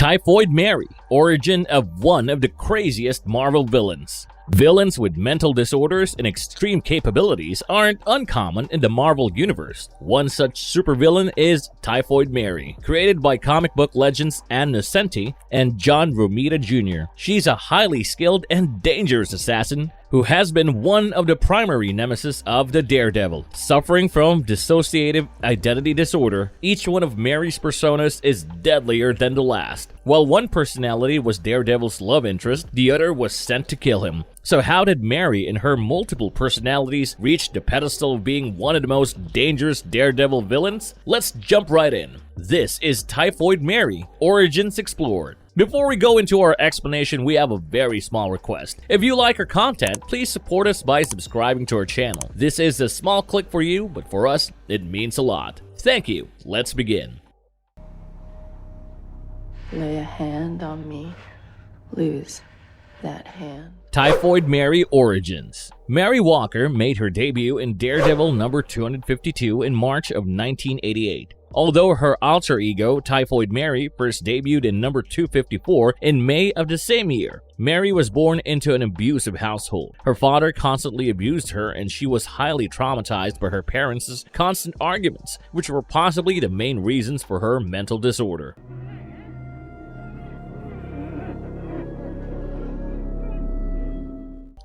Typhoid Mary, origin of one of the craziest Marvel villains. Villains with mental disorders and extreme capabilities aren't uncommon in the Marvel universe. One such supervillain is Typhoid Mary, created by comic book legends Ann Nocenti and John Romita Jr. She's a highly skilled and dangerous assassin who has been one of the primary nemesis of the Daredevil. Suffering from dissociative identity disorder, each one of Mary's personas is deadlier than the last. While one personality was Daredevil's love interest, the other was sent to kill him. So how did Mary and her multiple personalities reach the pedestal of being one of the most dangerous Daredevil villains? Let's jump right in. This is Typhoid Mary, Origins Explored. Before we go into our explanation, we have a very small request. If you like our content, please support us by subscribing to our channel. This is a small click for you, but for us, it means a lot. Thank you. Let's begin. Lay a hand on me, lose that hand. Typhoid Mary Origins. Mary Walker made her debut in Daredevil number 252 in March of 1988. Although her alter ego, Typhoid Mary, first debuted in number 254 in May of the same year. Mary was born into an abusive household. Her father constantly abused her and she was highly traumatized by her parents' constant arguments, which were possibly the main reasons for her mental disorder.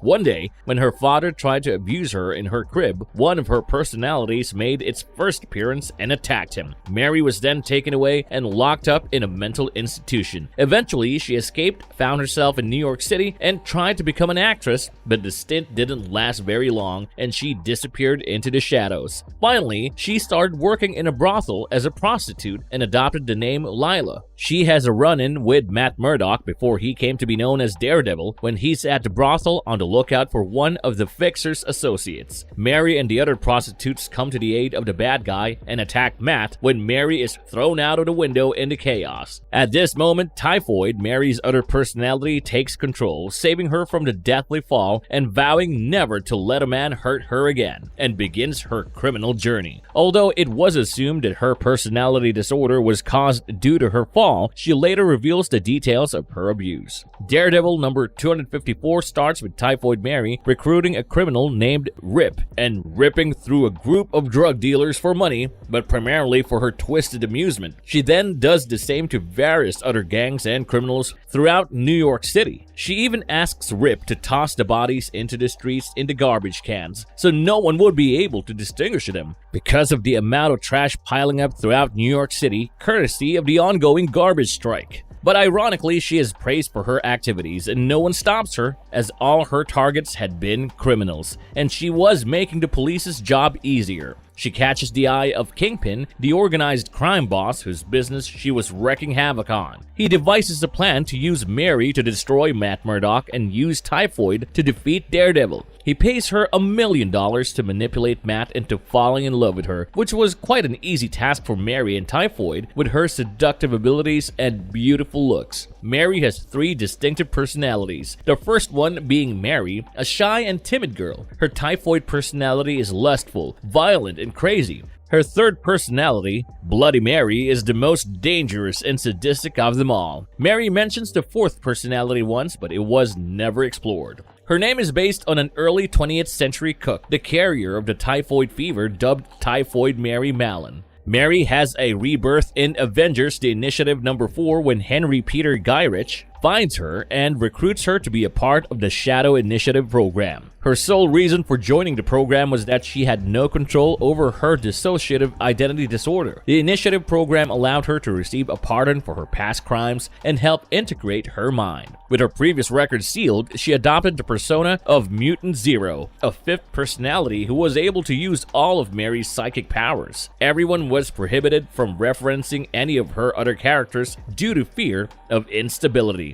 One day, when her father tried to abuse her in her crib, one of her personalities made its first appearance and attacked him. Mary was then taken away and locked up in a mental institution. Eventually, she escaped, found herself in New York City, and tried to become an actress, but the stint didn't last very long and she disappeared into the shadows. Finally, she started working in a brothel as a prostitute and adopted the name Lila. She has a run-in with Matt Murdock before he came to be known as Daredevil when he's at the brothel on the lookout for one of the Fixer's associates. Mary and the other prostitutes come to the aid of the bad guy and attack Matt when Mary is thrown out of the window in the chaos. At this moment, Typhoid, Mary's other personality, takes control, saving her from the deathly fall and vowing never to let a man hurt her again, and begins her criminal journey. Although it was assumed that her personality disorder was caused due to her fall, she later reveals the details of her abuse. Daredevil number 254 starts with Typhoid Mary recruiting a criminal named Rip and ripping through a group of drug dealers for money, but primarily for her twisted amusement. She then does the same to various other gangs and criminals throughout New York City. She even asks Rip to toss the bodies into the streets in the garbage cans, so no one would be able to distinguish them because of the amount of trash piling up throughout New York City, courtesy of the ongoing garbage strike. But ironically, she is praised for her activities and no one stops her, as all her targets had been criminals, and she was making the police's job easier. She catches the eye of Kingpin, the organized crime boss whose business she was wreaking havoc on. He devises a plan to use Mary to destroy Matt Murdock and use Typhoid to defeat Daredevil. He pays her $1 million to manipulate Matt into falling in love with her, which was quite an easy task for Mary and Typhoid with her seductive abilities and beautiful looks. Mary has 3 distinctive personalities, the first one being Mary, a shy and timid girl. Her Typhoid personality is lustful, violent, and crazy. Her third personality, Bloody Mary, is the most dangerous and sadistic of them all. Mary mentions the fourth personality once, but it was never explored. Her name is based on an early 20th century cook, the carrier of the typhoid fever dubbed Typhoid Mary Mallon. Mary has a rebirth in Avengers The Initiative number 4 when Henry Peter Gyrich finds her and recruits her to be a part of the Shadow Initiative program. Her sole reason for joining the program was that she had no control over her dissociative identity disorder. The Initiative program allowed her to receive a pardon for her past crimes and help integrate her mind. With her previous record sealed, she adopted the persona of Mutant Zero, a fifth personality who was able to use all of Mary's psychic powers. Everyone was prohibited from referencing any of her other characters due to fear of instability.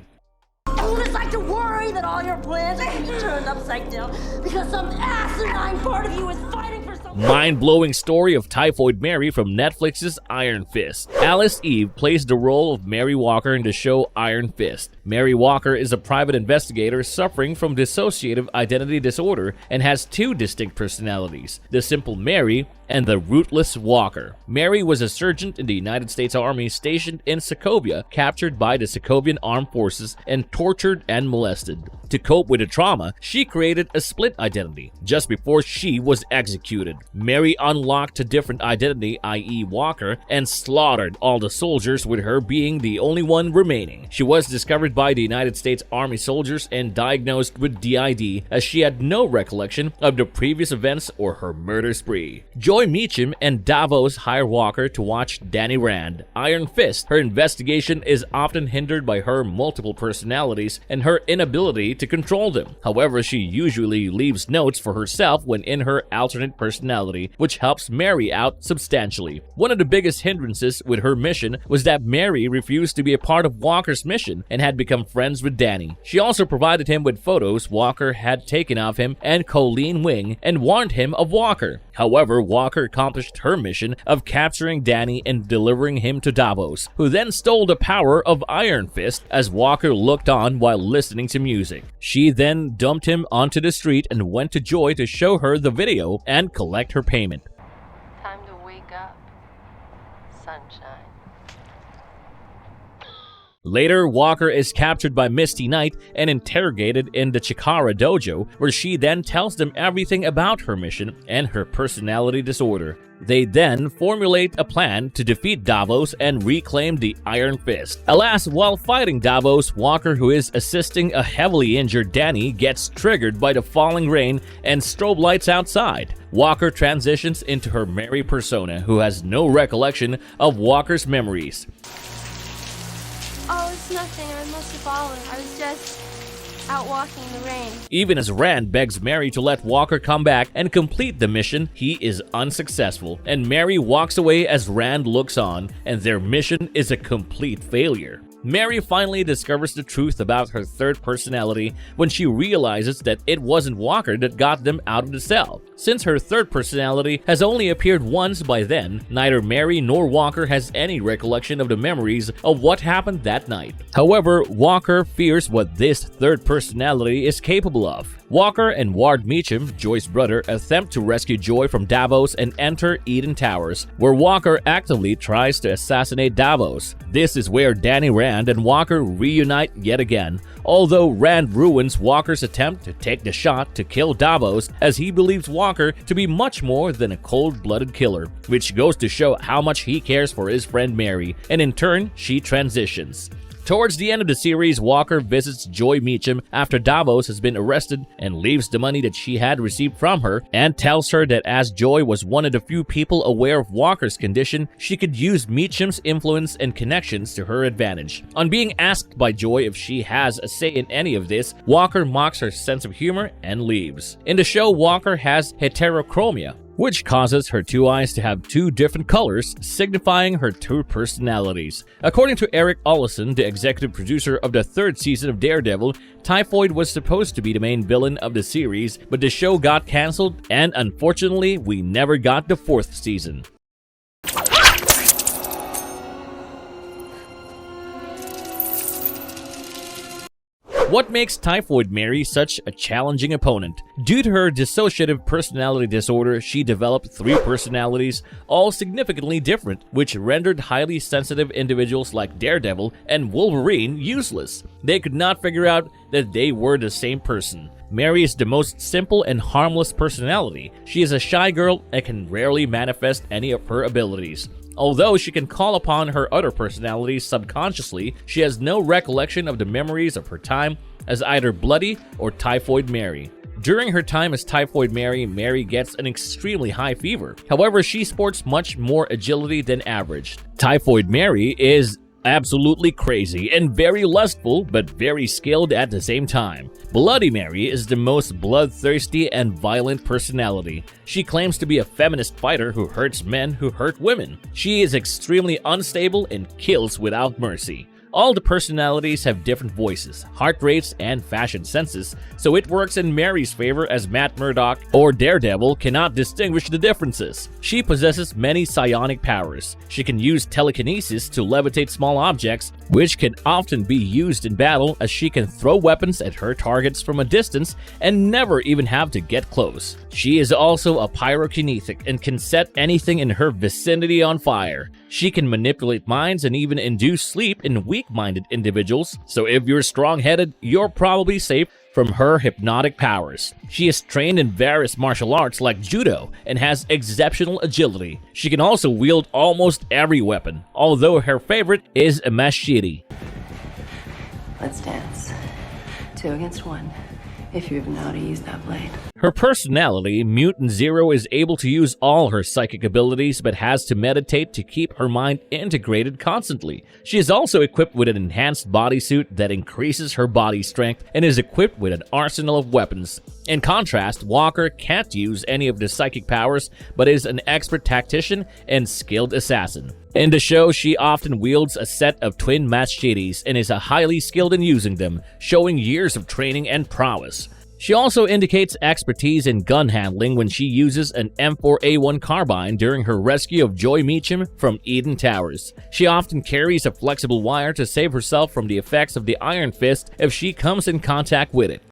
You just like to worry that all your plans are being turned upside down because some asinine part of you is fighting for some mind-blowing story of Typhoid Mary from Netflix's Iron Fist. Alice Eve plays the role of Mary Walker in the show Iron Fist. Mary Walker is a private investigator suffering from dissociative identity disorder and has 2 distinct personalities, the simple Mary and the ruthless Walker. Mary was a sergeant in the United States Army stationed in Sokovia, captured by the Sokovian Armed Forces and tortured and molested. To cope with the trauma, she created a split identity just before she was executed. Mary unlocked a different identity, i.e. Walker, and slaughtered all the soldiers, with her being the only one remaining. She was discovered by the United States Army soldiers and diagnosed with DID, as she had no recollection of the previous events or her murder spree. Joy Meacham and Davos hire Walker to watch Danny Rand, Iron Fist. Her investigation is often hindered by her multiple personalities and her inability to control them. However, she usually leaves notes for herself when in her alternate personality, which helps Mary out substantially. One of the biggest hindrances with her mission was that Mary refused to be a part of Walker's mission and had become friends with Danny. She also provided him with photos Walker had taken of him and Colleen Wing and warned him of Walker. However, Walker accomplished her mission of capturing Danny and delivering him to Davos, who then stole the power of Iron Fist as Walker looked on while listening to music. She then dumped him onto the street and went to Joy to show her the video and collect her payment. Time to wake up, sunshine. Later, Walker is captured by Misty Knight and interrogated in the Chikara dojo, where she then tells them everything about her mission and her personality disorder. They then formulate a plan to defeat Davos and reclaim the Iron Fist. Alas, while fighting Davos, Walker, who is assisting a heavily injured Danny, gets triggered by the falling rain and strobe lights outside. Walker transitions into her Mary persona, who has no recollection of Walker's memories. Oh, it's nothing. I must have fallen. I was just out walking in the rain. Even as Rand begs Mary to let Walker come back and complete the mission, he is unsuccessful, and Mary walks away as Rand looks on, and their mission is a complete failure. Mary finally discovers the truth about her third personality when she realizes that it wasn't Walker that got them out of the cell. Since her third personality has only appeared once by then, neither Mary nor Walker has any recollection of the memories of what happened that night. However, Walker fears what this third personality is capable of. Walker and Ward Meacham, Joy's brother, attempt to rescue Joy from Davos and enter Eden Towers, where Walker actively tries to assassinate Davos. This is where Danny Rand and Walker reunite yet again, although Rand ruins Walker's attempt to take the shot to kill Davos, as he believes Walker to be much more than a cold-blooded killer, which goes to show how much he cares for his friend Mary, and in turn, she transitions. Towards the end of the series, Walker visits Joy Meacham after Davos has been arrested and leaves the money that she had received from her and tells her that as Joy was one of the few people aware of Walker's condition, she could use Meacham's influence and connections to her advantage. On being asked by Joy if she has a say in any of this, Walker mocks her sense of humor and leaves. In the show, Walker has heterochromia, which causes her two eyes to have two different colors, signifying her two personalities. According to Eric Ollison, the executive producer of the third season of Daredevil, Typhoid was supposed to be the main villain of the series, but the show got cancelled, and unfortunately, we never got the fourth season. What makes Typhoid Mary such a challenging opponent? Due to her dissociative personality disorder, she developed 3 personalities, all significantly different, which rendered highly sensitive individuals like Daredevil and Wolverine useless. They could not figure out that they were the same person. Mary is the most simple and harmless personality. She is a shy girl and can rarely manifest any of her abilities. Although she can call upon her other personalities subconsciously, she has no recollection of the memories of her time as either Bloody or Typhoid Mary. During her time as Typhoid Mary, Mary gets an extremely high fever. However, she sports much more agility than average. Typhoid Mary is absolutely crazy and very lustful, but very skilled at the same time. Bloody Mary is the most bloodthirsty and violent personality. She claims to be a feminist fighter who hurts men who hurt women. She is extremely unstable and kills without mercy. All the personalities have different voices, heart rates, and fashion senses, so it works in Mary's favor as Matt Murdock or Daredevil cannot distinguish the differences. She possesses many psionic powers. She can use telekinesis to levitate small objects, which can often be used in battle as she can throw weapons at her targets from a distance and never even have to get close. She is also a pyrokinetic and can set anything in her vicinity on fire. She can manipulate minds and even induce sleep in weak-minded individuals, so if you're strong-headed, you're probably safe from her hypnotic powers. She is trained in various martial arts like judo and has exceptional agility. She can also wield almost every weapon, although her favorite is a machete. Let's dance. 2 against 1. If you even know how to use that blade. Her personality, Mutant Zero, is able to use all her psychic abilities but has to meditate to keep her mind integrated constantly. She is also equipped with an enhanced bodysuit that increases her body strength and is equipped with an arsenal of weapons. In contrast, Walker can't use any of the psychic powers but is an expert tactician and skilled assassin. In the show, she often wields a set of twin machetes and is highly skilled in using them, showing years of training and prowess. She also indicates expertise in gun handling when she uses an M4A1 carbine during her rescue of Joy Meacham from Eden Towers. She often carries a flexible wire to save herself from the effects of the Iron Fist if she comes in contact with it.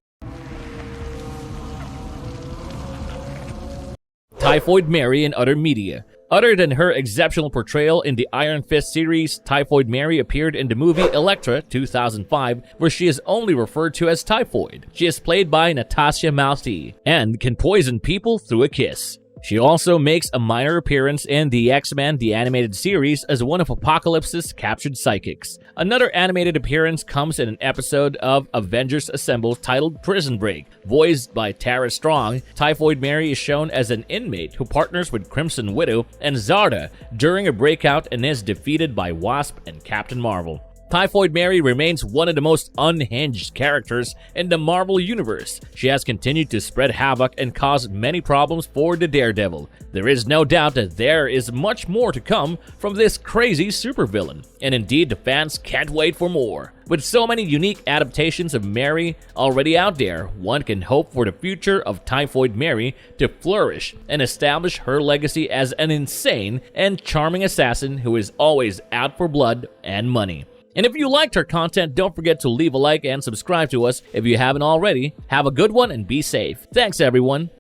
Typhoid Mary in other media. Other than her exceptional portrayal in the Iron Fist series, Typhoid Mary appeared in the movie Elektra 2005, where she is only referred to as Typhoid. She is played by Natasha Malti and can poison people through a kiss. She also makes a minor appearance in the X-Men The Animated Series as one of Apocalypse's captured psychics. Another animated appearance comes in an episode of Avengers Assemble titled Prison Break. Voiced by Tara Strong, Typhoid Mary is shown as an inmate who partners with Crimson Widow and Zarda during a breakout and is defeated by Wasp and Captain Marvel. Typhoid Mary remains one of the most unhinged characters in the Marvel Universe. She has continued to spread havoc and cause many problems for the Daredevil. There is no doubt that there is much more to come from this crazy supervillain, and indeed the fans can't wait for more. With so many unique adaptations of Mary already out there, one can hope for the future of Typhoid Mary to flourish and establish her legacy as an insane and charming assassin who is always out for blood and money. And if you liked our content, don't forget to leave a like and subscribe to us if you haven't already. Have a good one and be safe. Thanks, everyone.